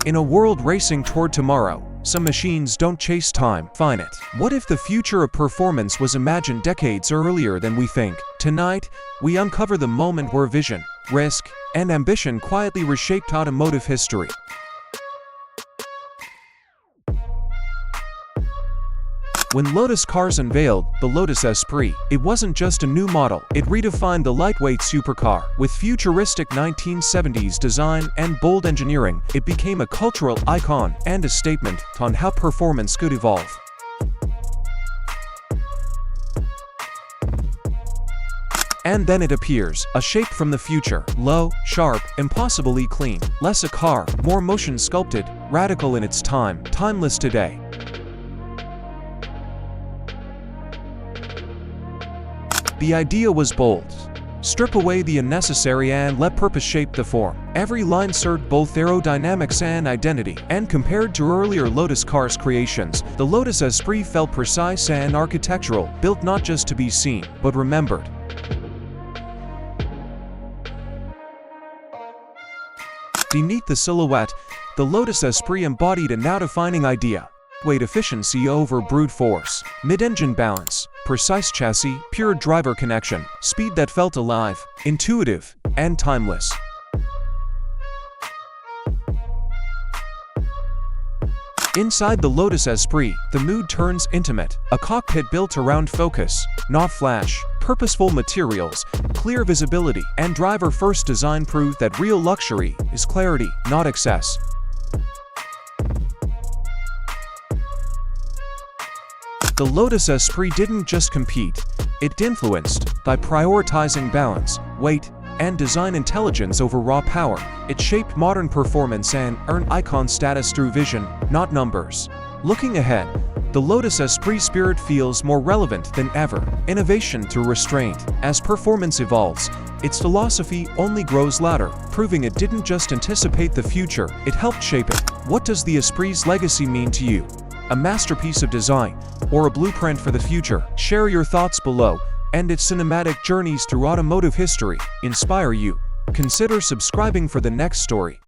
In a world racing toward tomorrow, some machines don't chase time, define it. What if the future of performance was imagined decades earlier than we think? Tonight, we uncover the moment where vision, risk, and ambition quietly reshaped automotive history. When Lotus Cars unveiled the Lotus Esprit, it wasn't just a new model, it redefined the lightweight supercar. With futuristic 1970s design and bold engineering, it became a cultural icon and a statement on how performance could evolve. And then it appears, a shape from the future, low, sharp, impossibly clean, less a car, more motion sculpted, radical in its time, timeless today. The idea was bold. Strip away the unnecessary and let purpose shape the form. Every line served both aerodynamics and identity, and compared to earlier Lotus Cars creations, the Lotus Esprit felt precise and architectural, built not just to be seen, but remembered. Beneath the silhouette, the Lotus Esprit embodied a now-defining idea: weight efficiency over brute force, mid-engine balance, precise chassis, pure driver connection, speed that felt alive, intuitive, and timeless. Inside the Lotus Esprit, the mood turns intimate, a cockpit built around focus, not flash, purposeful materials, clear visibility, and driver-first design prove that real luxury is clarity, not excess. The Lotus Esprit didn't just compete, it influenced. By prioritizing balance, weight, and design intelligence over raw power, it shaped modern performance and earned icon status through vision, not numbers. Looking ahead, the Lotus Esprit spirit feels more relevant than ever. Innovation through restraint. As performance evolves, its philosophy only grows louder, proving it didn't just anticipate the future, it helped shape it. What does the Esprit's legacy mean to you? A masterpiece of design, or a blueprint for the future? Share your thoughts below, and its cinematic journeys through automotive history inspire you. Consider subscribing for the next story.